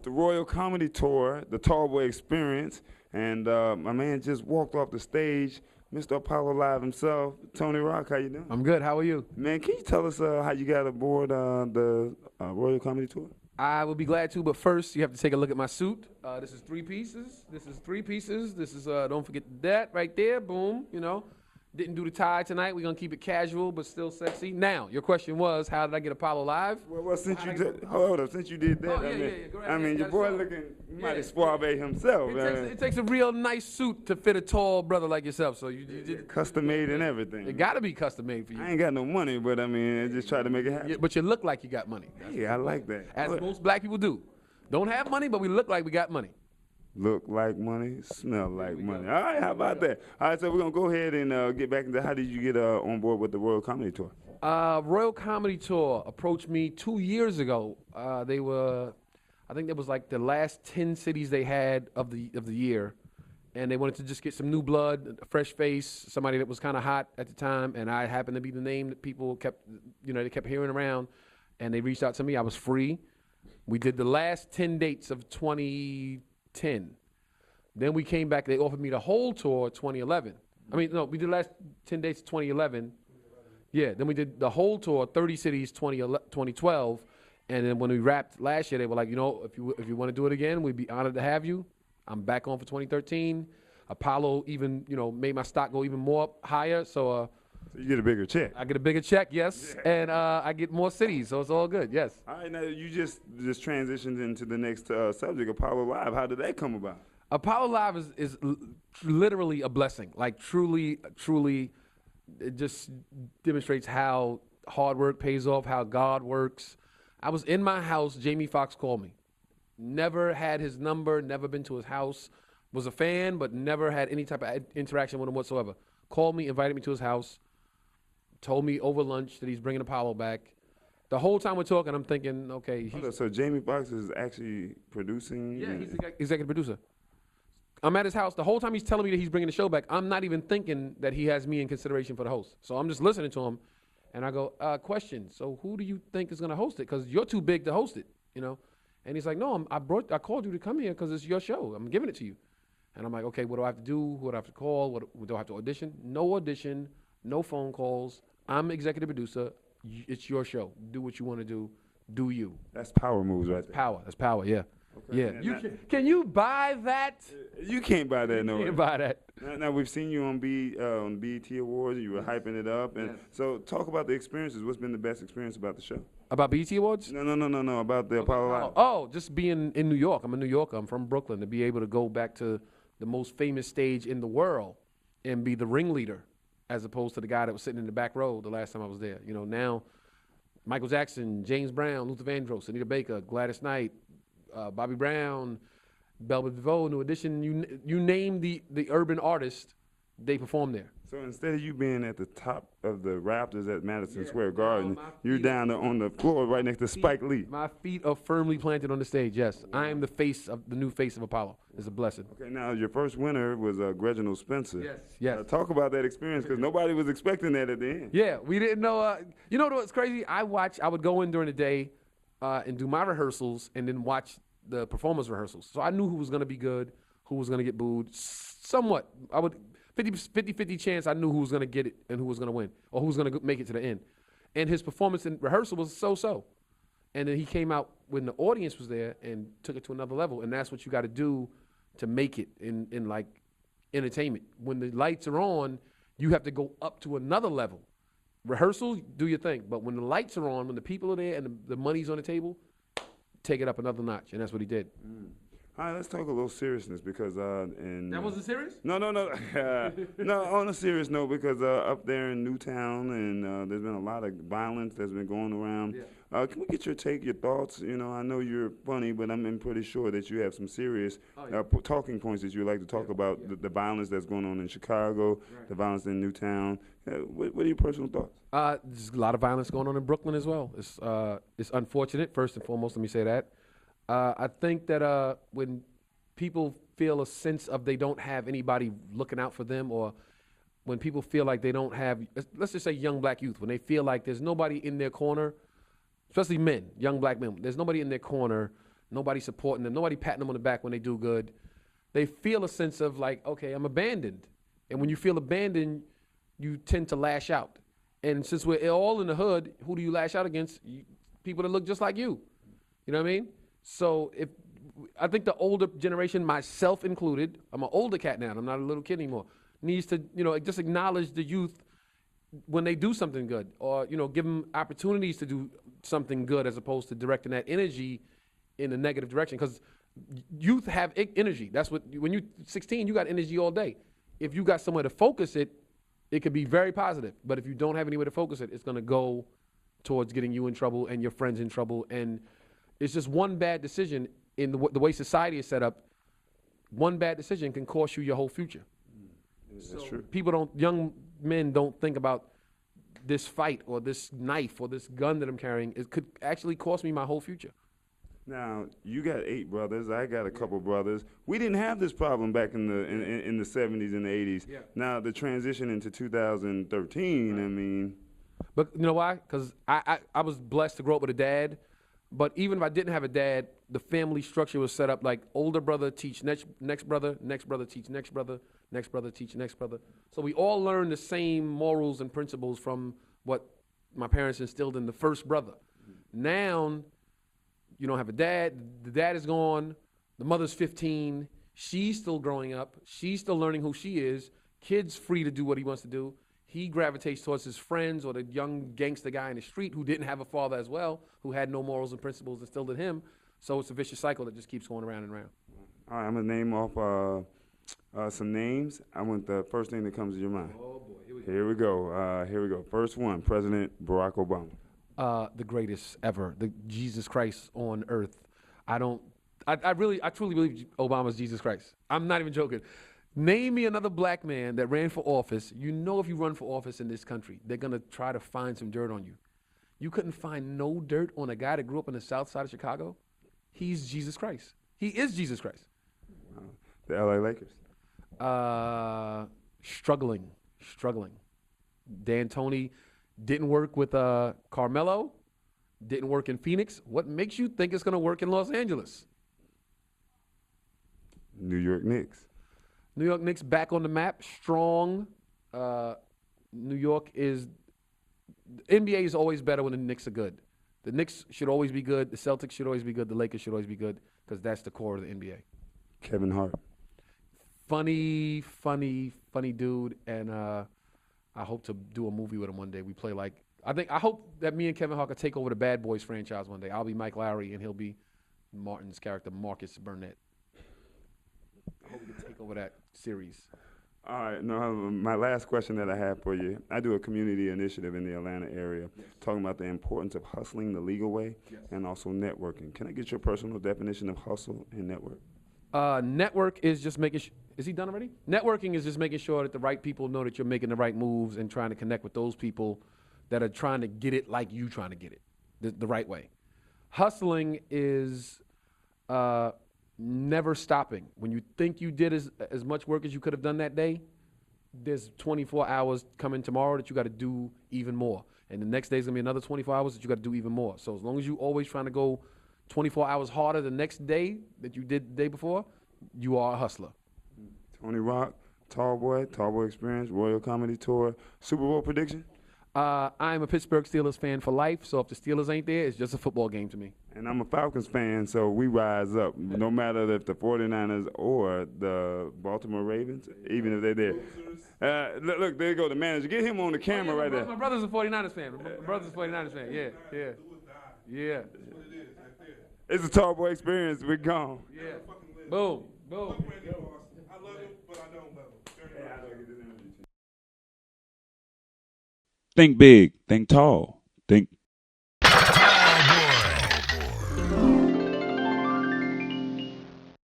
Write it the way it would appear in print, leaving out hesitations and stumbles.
It's the Royal Comedy Tour, the Tallboy Experience, and my man just walked off the stage, Mr. Apollo Live himself, Tony Rock. How you doing? I'm good. How are you? Man, can you tell us how you got aboard the Royal Comedy Tour? I will be glad to, but first you have to take a look at my suit. This is three pieces. This is three pieces. This is don't forget that right there. Boom. You know, didn't do the tie tonight. We're gonna keep it casual but still sexy. Now, your question was, how did I get Apollo Live? Well, since you did, hold up, since you did that, Oh, yeah. Go right I mean, ahead. your That's boy all. looking mighty Yeah. suave himself. It takes a real nice suit to fit a tall brother like yourself. So you Custom made and everything. it got to be custom made for you. I ain't got no money, but I mean, I just try to make it happen. But you look like you got money. Yeah, I like that. As most black people do. Don't have money, but we look like we got money. Look like money, smell like money. All right, how about that? All right, so we're going to go ahead and get back into how did you get on board with the Royal Comedy Tour? Royal Comedy Tour approached me 2 years ago. I think that was like the last 10 cities they had of the year. And they wanted to just get some new blood, a fresh face, somebody that was kind of hot at the time. And I happened to be the name that people they kept hearing around. And they reached out to me. I was free. We did the last 10 dates of 2010. Then we came back. They offered me the whole tour 2011. I mean, no, we did the last 10 dates of 2011. Yeah, then we did the whole tour, 30 cities, 2012. And then when we wrapped last year, they were like, if you want to do it again, we'd be honored to have you. I'm back on for 2013. Apollo even, made my stock go even more higher. So you get a bigger check. I get a bigger check, yes. Yeah. And I get more cities, so it's all good, yes. All right, now you just transitioned into the next subject, Apollo Live. How did that come about? Apollo Live is literally a blessing. Like, truly, it just demonstrates how hard work pays off, how God works. I was in my house, Jamie Foxx called me. Never had his number, never been to his house. Was a fan, but never had any type of interaction with him whatsoever. Called me, invited me to his house, told me over lunch that he's bringing Apollo back. The whole time we're talking, I'm thinking, okay. So Jamie Foxx is actually producing? Yeah, he's the executive producer. I'm at his house. The whole time he's telling me that he's bringing the show back, I'm not even thinking that he has me in consideration for the host. So I'm just listening to him, and I go, question, so who do you think is going to host it? Because you're too big to host it, And he's like, no, I called you to come here because it's your show. I'm giving it to you. And I'm like, okay, what do I have to do? Who do I have to call? What do I have to audition? No audition, no phone calls. I'm executive producer. It's your show. Do what you want to do. Do you. That's power moves right there. That's power, yeah. Okay. Yeah. Can you buy that? You can't buy that, no. You can't buy that. Now we've seen you on BET Awards. You were hyping it up. And so talk about the experiences. What's been the best experience about the show? About BET Awards? No. About the Apollo Live. Oh, just being in New York. I'm a New Yorker. I'm from Brooklyn. To be able to go back to the most famous stage in the world and be the ringleader as opposed to the guy that was sitting in the back row the last time I was there. Now Michael Jackson, James Brown, Luther Vandross, Anita Baker, Gladys Knight, Bobby Brown, Belva DeVoe, New Edition, you name the urban artist, they perform there. So instead of you being at the top of the Raptors at Madison Square Garden, you're down there on the floor right next to Spike Lee. My feet are firmly planted on the stage, yes. I am the new face of Apollo. It's a blessing. Okay, now your first winner was Reginald Spencer. Yes. Talk about that experience because nobody was expecting that at the end. Yeah, we didn't know. You know what's crazy? I would go in during the day and do my rehearsals and then watch the performance rehearsals. So I knew who was going to be good, who was going to get booed. Somewhat. I would 50-50 chance I knew who was going to get it and who was going to win or who was going to make it to the end. And his performance in rehearsal was so-so. And then he came out when the audience was there and took it to another level. And that's what you got to do to make it in like entertainment. When the lights are on, you have to go up to another level. Rehearsal, do your thing. But when the lights are on, when the people are there and the money's on the table, take it up another notch. And that's what he did. All right, let's talk a little seriousness because that wasn't serious? No. No, on a serious note, because up there in Newtown and there's been a lot of violence that's been going around. Yeah. Can we get your thoughts? I know you're funny, but I'm pretty sure that you have some serious talking points that you would like to talk about, the violence that's going on in Chicago, the violence in Newtown. What are your personal thoughts? There's a lot of violence going on in Brooklyn as well. It's unfortunate, first and foremost, let me say that. I think that when people feel a sense of they don't have anybody looking out for them, or when people feel like they don't have, let's just say young black youth, when they feel like there's nobody in their corner, especially men, young black men, there's nobody in their corner Nobody supporting them. Nobody patting them on the back when they do good. They feel a sense of like, okay, I'm abandoned. And when you feel abandoned, you tend to lash out. And since we're all in the hood, who do you lash out against? People that look just like you. You know what I mean? So I think the older generation, myself included, I'm an older cat now, I'm not a little kid anymore, needs to, just acknowledge the youth when they do something good, or, give them opportunities to do something good as opposed to directing that energy in a negative direction. Because youth have energy. That's when you're 16, you got energy all day. If you got somewhere to focus it, it could be very positive. But if you don't have anywhere to focus it, it's going to go towards getting you in trouble and your friends in trouble. And it's just one bad decision in the way society is set up. One bad decision can cost you your whole future. That's true. Young men don't think about this fight or this knife or this gun that I'm carrying. It could actually cost me my whole future. Now, you got 8 brothers. I got a couple brothers. We didn't have this problem back in the 70s and the 80s. Yeah. Now, the transition into 2013, Right. I mean. But you know why? Because I was blessed to grow up with a dad. But even if I didn't have a dad, the family structure was set up like older brother teach next brother teach next brother teach next brother. So we all learned the same morals and principles from what my parents instilled in the first brother. Now, you don't have a dad. The dad is gone. The mother's 15. She's still growing up. She's still learning who she is. Kid's free to do what he wants to do. He gravitates towards his friends or the young gangster guy in the street who didn't have a father as well, who had no morals and principles instilled in him. So it's a vicious cycle that just keeps going around and around. All right, I'm going to name off some names. I want the first thing that comes to your mind. Oh, boy. Here we go. First one, President Barack Obama. The greatest ever, the Jesus Christ on earth. I truly believe Obama's Jesus Christ. I'm not even joking. Name me another black man that ran for office. You know, if you run for office in this country, they're going to try to find some dirt on you. You couldn't find no dirt on a guy that grew up in the south side of Chicago. He's Jesus Christ. He is Jesus Christ. The LA Lakers. Struggling. D'Antoni didn't work with Carmelo, didn't work in Phoenix. What makes you think it's going to work in Los Angeles? New York Knicks. New York Knicks back on the map, strong. New York is NBA is always better when the Knicks are good. The Knicks should always be good. The Celtics should always be good. The Lakers should always be good because that's the core of the NBA. Kevin Hart. Funny dude, and I hope to do a movie with him one day. We play I hope that me and Kevin Hart could take over the Bad Boys franchise one day. I'll be Mike Lowry and he'll be Martin's character, Marcus Burnett. I hope we can take over that series. All right, my last question that I have for you. I do a community initiative in the Atlanta area, talking about the importance of hustling the legal way and also networking. Can I get your personal definition of hustle and network? Network is just making is he done already? Networking is just making sure that the right people know that you're making the right moves and trying to connect with those people that are trying to get it like you trying to get it the right way. Hustling is never stopping. When you think you did as much work as you could have done that day, there's 24 hours coming tomorrow that you got to do even more. And the next day is going to be another 24 hours that you got to do even more. So as long as you always trying to go 24 hours harder the next day that you did the day before, you are a hustler. Tony Rock, Tallboy Experience, Royal Comedy Tour, Super Bowl prediction? I'm a Pittsburgh Steelers fan for life, so if the Steelers ain't there, it's just a football game to me. And I'm a Falcons fan, so we rise up, no matter if the 49ers or the Baltimore Ravens, even if they're there. Look, there you go, the manager. Get him on the camera right there. My brother's a 49ers fan. Yeah. It's a Tallboy Experience. We're gone. Yeah. Boom. I love him, but I don't love him. Think big, think tall, think